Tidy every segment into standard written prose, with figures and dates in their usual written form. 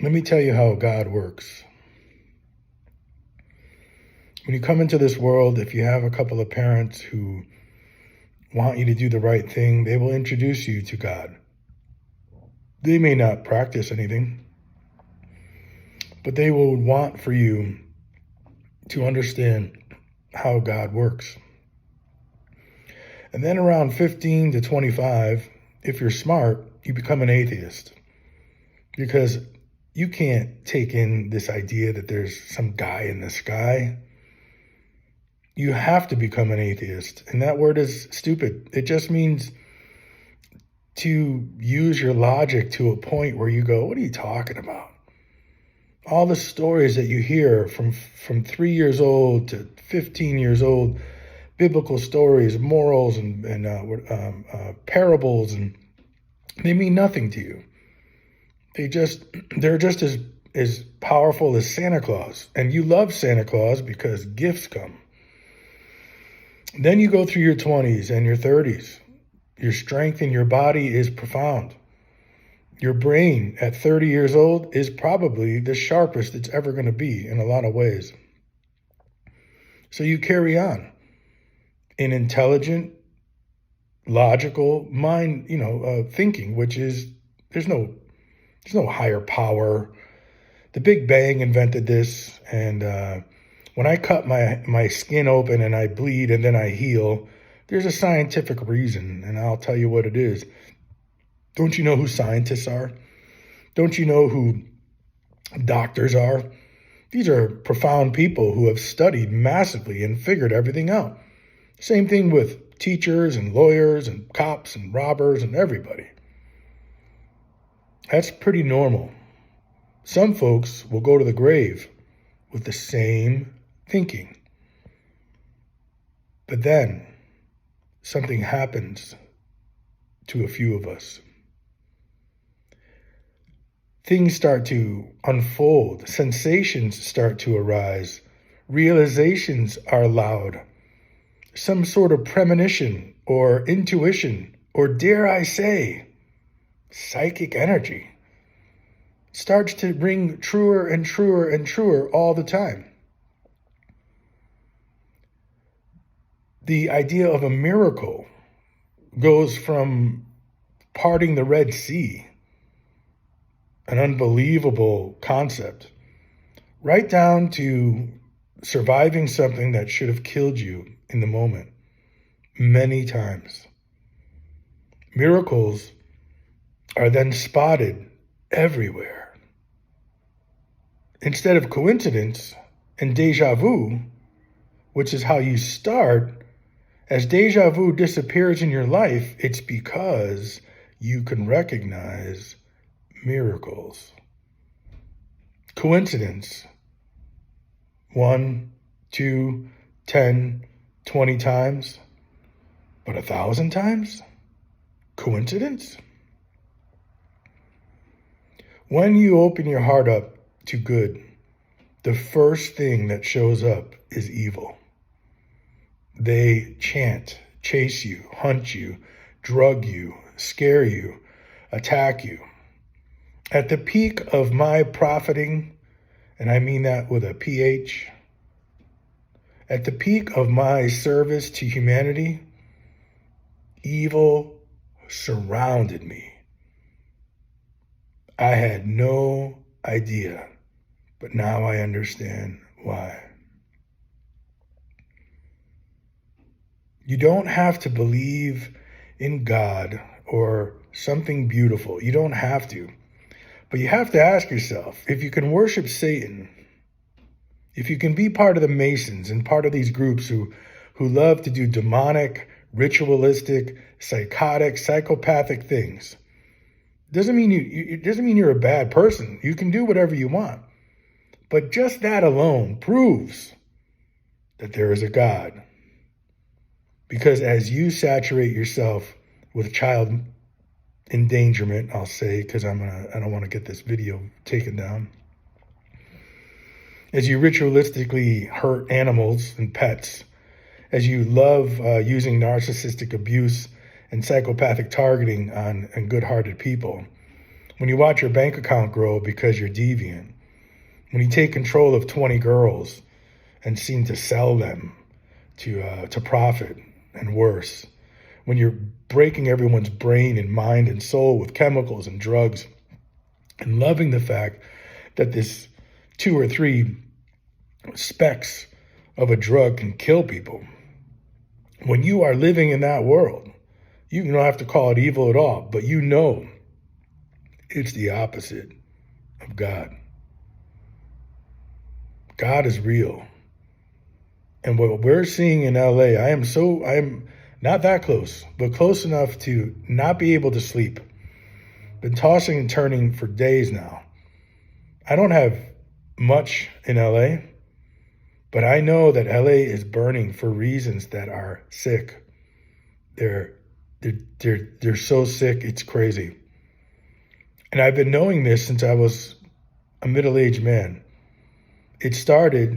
Let me tell you how God works. When you come into this world, if you have a couple of parents who want you to do the right thing, they will introduce you to God. They may not practice anything, but they will want for you to understand how God works. And then around 15 to 25, if you're smart, you become an atheist. Because you can't take in this idea that there's some guy in the sky. You have to become an atheist. And that word is stupid. It just means to use your logic to a point where you go, what are you talking about? All the stories that you hear from 3 years old to 15 years old, biblical stories, morals, and parables, and they mean nothing to you. They're just as powerful as Santa Claus. And you love Santa Claus because gifts come. Then you go through your 20s and your 30s. Your strength in your body is profound. Your brain at 30 years old is probably the sharpest it's ever going to be in a lot of ways. So you carry on in intelligent, logical mind, thinking, which is, there's no higher power. The Big Bang invented this. And when I cut my skin open and I bleed and then I heal, there's a scientific reason, and I'll tell you what it is. Don't you know who scientists are? Don't you know who doctors are? These are profound people who have studied massively and figured everything out. Same thing with teachers and lawyers and cops and robbers and everybody. That's pretty normal. Some folks will go to the grave with the same thinking. But then something happens to a few of us. Things start to unfold. Sensations start to arise. Realizations are allowed. Some sort of premonition or intuition, or dare I say, psychic energy starts to ring truer and truer and truer all the time. The idea of a miracle goes from parting the Red Sea, an unbelievable concept, right down to surviving something that should have killed you in the moment many times. Miracles are then spotted everywhere. Instead of coincidence and deja vu, which is how you start, as deja vu disappears in your life, it's because you can recognize miracles. Coincidence, 1, 2, 10, 20 times, but 1,000 times? Coincidence? When you open your heart up to good, the first thing that shows up is evil. They chant, chase you, hunt you, drug you, scare you, attack you. At the peak of my profiting, and I mean that with a PH, at the peak of my service to humanity, evil surrounded me. I had no idea, but now I understand why. You don't have to believe in God or something beautiful. You don't have to. But you have to ask yourself, if you can worship Satan, if you can be part of the Masons and part of these groups who love to do demonic, ritualistic, psychotic, psychopathic things, doesn't mean it doesn't mean you're a bad person. You can do whatever you want. But just that alone proves that there is a God. Because as you saturate yourself with child endangerment, I'll say, because I don't want to get this video taken down. As you ritualistically hurt animals and pets, as you love using narcissistic abuse and psychopathic targeting on good-hearted people, when you watch your bank account grow because you're deviant, when you take control of 20 girls and seem to sell them to profit and worse, when you're breaking everyone's brain and mind and soul with chemicals and drugs, and loving the fact that this 2 or 3 specks of a drug can kill people. When you are living in that world, you don't have to call it evil at all, but you know it's the opposite of God. God is real. And what we're seeing in LA, I am not that close, but close enough to not be able to sleep. Been tossing and turning for days now. I don't have much in LA, but I know that LA is burning for reasons that are sick. They're so sick, it's crazy. And I've been knowing this since I was a middle-aged man. It started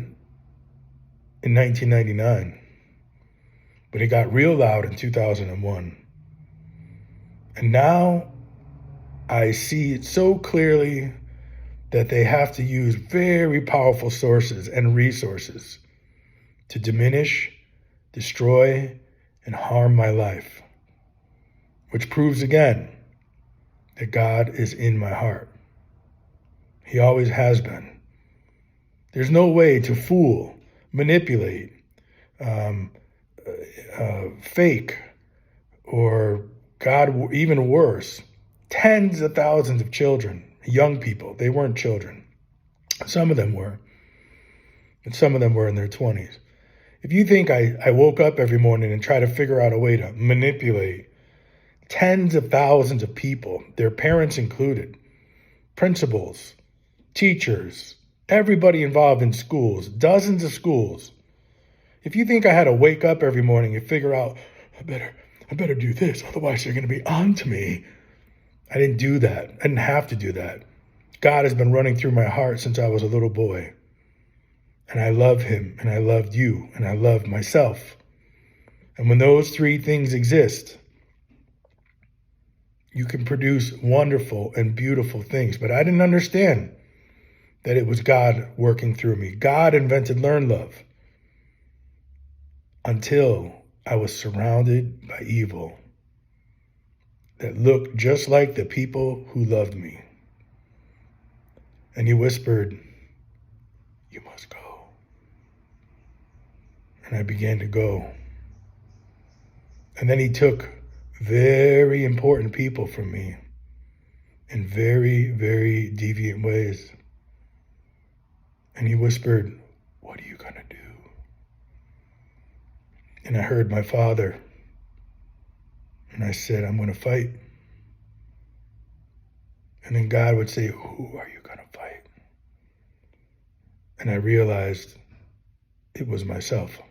in 1999, but it got real loud in 2001. And now I see it so clearly that they have to use very powerful sources and resources to diminish, destroy, and harm my life, which proves again that God is in my heart. He always has been. There's no way to fool, manipulate, fake, or God, even worse, tens of thousands of children, young people. They weren't children. Some of them were, and some of them were in their 20s. If you think I woke up every morning and try to figure out a way to manipulate tens of thousands of people, their parents included, principals, teachers, everybody involved in schools, dozens of schools. If you think I had to wake up every morning and figure out, I better do this, otherwise they're going to be on to me. I didn't do that. I didn't have to do that. God has been running through my heart since I was a little boy. And I love him, and I loved you, and I love myself. And when those 3 things exist, you can produce wonderful and beautiful things. But I didn't understand that it was God working through me. God invented Learn Love until I was surrounded by evil that looked just like the people who loved me. And he whispered, "You must go." And I began to go. And then he took very important people from me in very, very deviant ways. And he whispered, "What are you going to do?" And I heard my father. And I said, "I'm going to fight." And then God would say, "Who are you going to fight?" And I realized it was myself.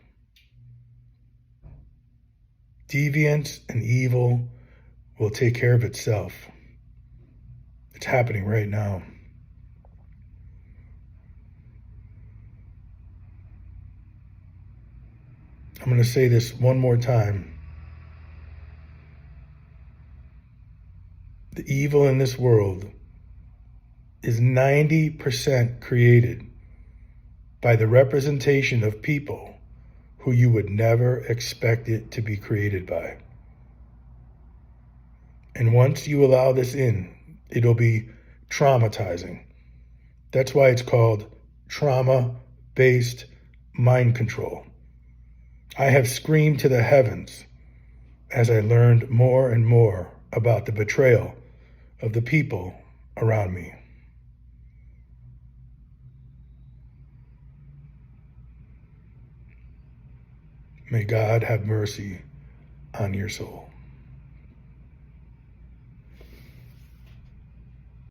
Deviance and evil will take care of itself. It's happening right now. I'm going to say this one more time. The evil in this world is 90% created by the representation of people who you would never expect it to be created by. And once you allow this in, it'll be traumatizing. That's why it's called trauma-based mind control. I have screamed to the heavens as I learned more and more about the betrayal of the people around me. May God have mercy on your soul.